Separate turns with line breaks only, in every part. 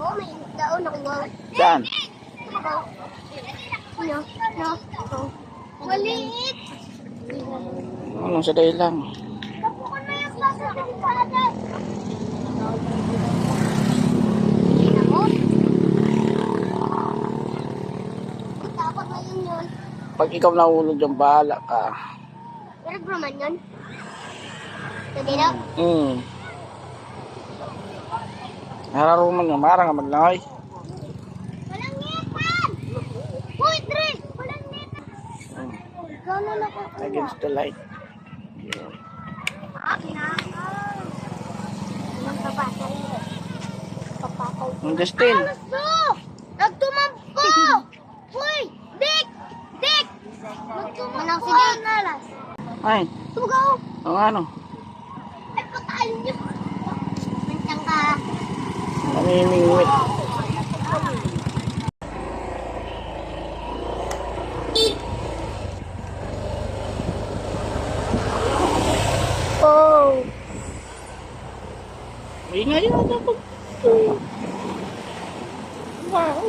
Oo, may daon ako.
Saan?
Maliit.
Anong saday lang?
Tapukan na yung klase ng kalsada. Tapos na yun.
Pag ikaw nahulog dyan, bahala ka.
Pero naman yun. Pwede na.
Nararuman nga, marang nga maglangoy.
Walang ngetan! Uy, Dre! Walang ngetan! Gano'n na ko.
Against the light.
Magpapatay. Papatay.
Ang Justin.
Gusto! Nagtumampo! Uy! Dick! Dick! Nagtumampo si Dick.
Ay,
Tugaw!
ang ano?
Ay, patayin niyo! Mancang ka.
Namimingwit.
Oh!
May ngayon ako. Wow.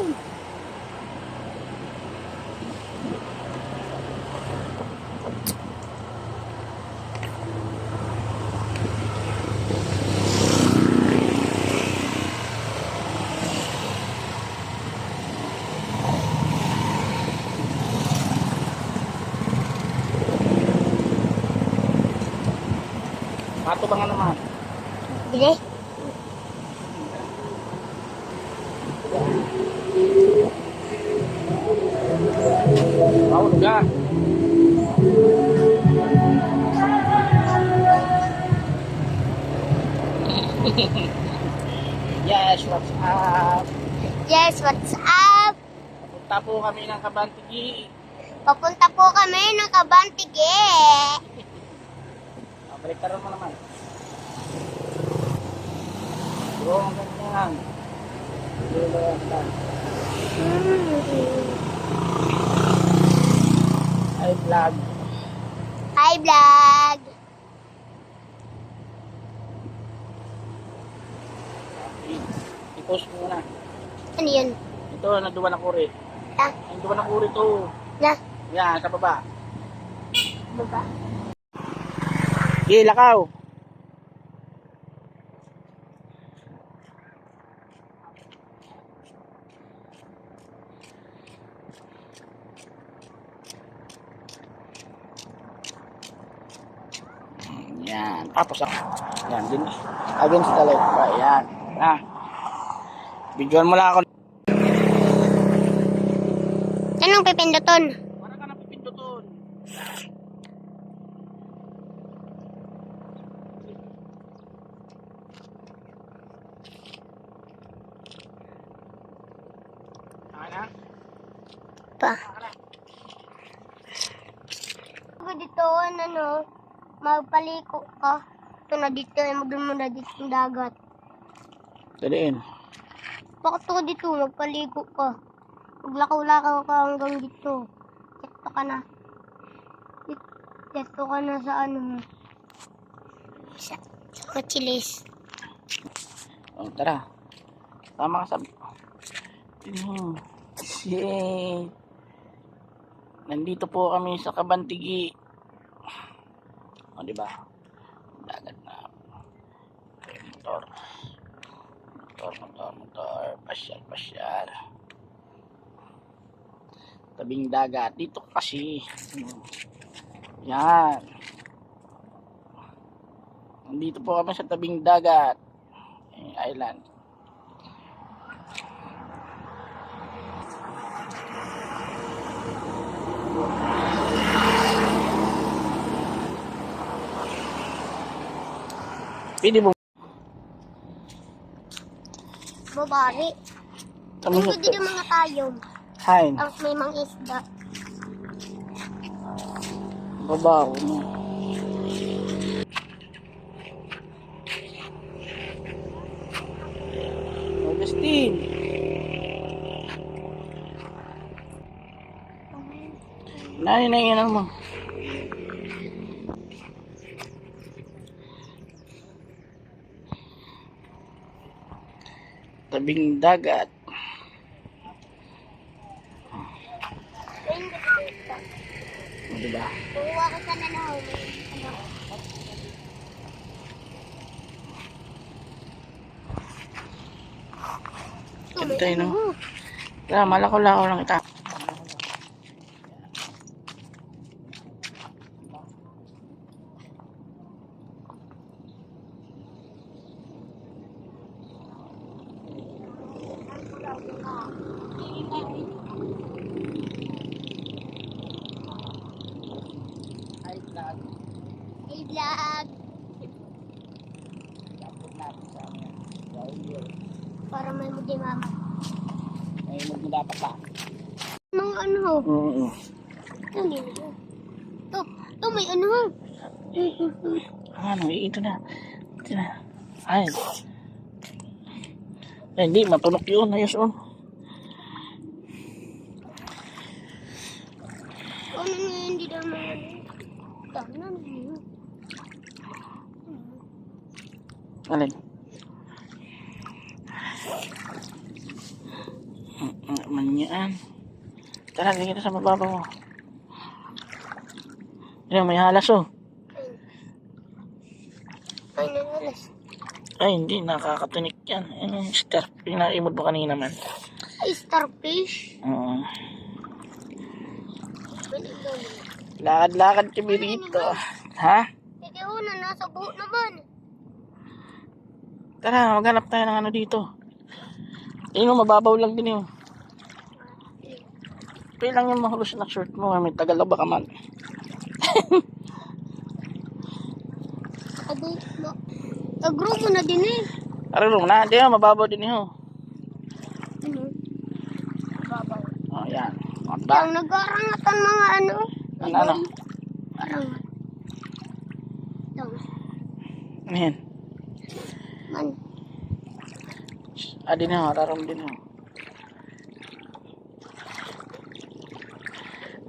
Pato ba nga naman?
Dili?
Mahulog ka. Yes, what's up?
Yes, what's up?
Punta po kami ng Kabantigi.
Papunta po kami ng Kabantige.
Balik ka rin mo naman. Bro, ang ganyan. Ay, vlog.
Hi, vlog.
I-post mo na.
Ano yun?
Ito, naduwa na kuri.
Ah,
Naduwa na kuri to.
na,
Yan, sa baba.
baba.
Sige, lakaw. Yan, tapos yan din. Against the light pa, yan. Ha. Videoan mo lang ako.
Anong pipinduton?
Wala ka na pipindutin. Ana?
Pa. Ako dito, ano, magpaliko ka. Ito na dito, magdun mo na dito yung dagat.
Daliin.
Bakit ako dito, magpaliko ka. Maglakaw-lakaw ka hanggang dito. Dito ka na. Dito ka na sa ano. Sa Machilis.
Oh, tara. Tama ka sa... Yay! Nandito po kami sa Kabantigi. O, diba? Dagat na. Motor. Motor. Pasyal. Tabing dagat. Dito kasi. Yan. Nandito po kami sa tabing dagat. Island. Pwede mo.
Babari.
Kami
Ano dito mga tayong?
Hain.
Ang may mga isda.
Babaw mo. Augustine. Nai mo. tabing dagat.
Ayun, dito.
O, diba?
Kukuha ko sana na huli. Ano?
Ganda yun, no? Kaya malakaw-lakaw lang ita.
Hey, vlog. Para may mudi mama.
Ay, mo dapat pa.
Mga ano? Ano yun? To may ano?
Ano, ito na. Ito na. Ay. Ay, hindi, matunok yun. Ayos on.
Ano nga hindi daw mga tama na yun.
Alin? Manyaan. Tara, lagyan kita sa mababaw. Yan, may halas oh.
Ay, nanalas.
Ay, hindi, nakakatunik yan. Yan yung star. Pinaimod mo kanina man.
Ay, starfish.
Oo.
Binigyan mo.
Lakad-lakad kami rito. Ha?
Hindi ko na, nasa buhok naman.
Tara, maghanap tayo ng ano dito. Yun, mababaw lang din yun. Pwede lang yung mahulus na short mo. May tagalaba ka man.
Abo, agro mo na din eh.
Araro na. Hindi, mababaw din yun.
Ano? Babaw.
O, yan. O, diba?
Yung nag-arangatan mga ano.
Ano?
Arangat. Ito.
Ano yan?
Man.
Din yun. Araram din yun.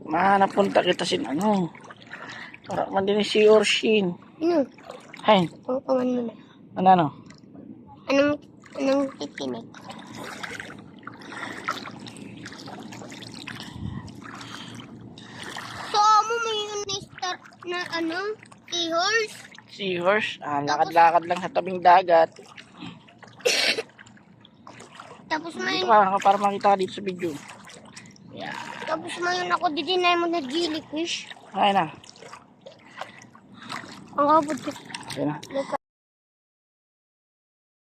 Mahanap-punta kita sin ano. Para man din si Orshin.
Ano?
Hay,
Pangpangan mo na.
ano?
Anong titinig? So, mo may star na ano? Seahorse?
Seahorse. Lakad-lakad lang sa tabing dagat.
Tapos may
Dito ka para makita ka dito sa video. Yan.
tapos may ako didinay mo na jellyfish.
Ay na.
Ang kapot ko.
Ay na.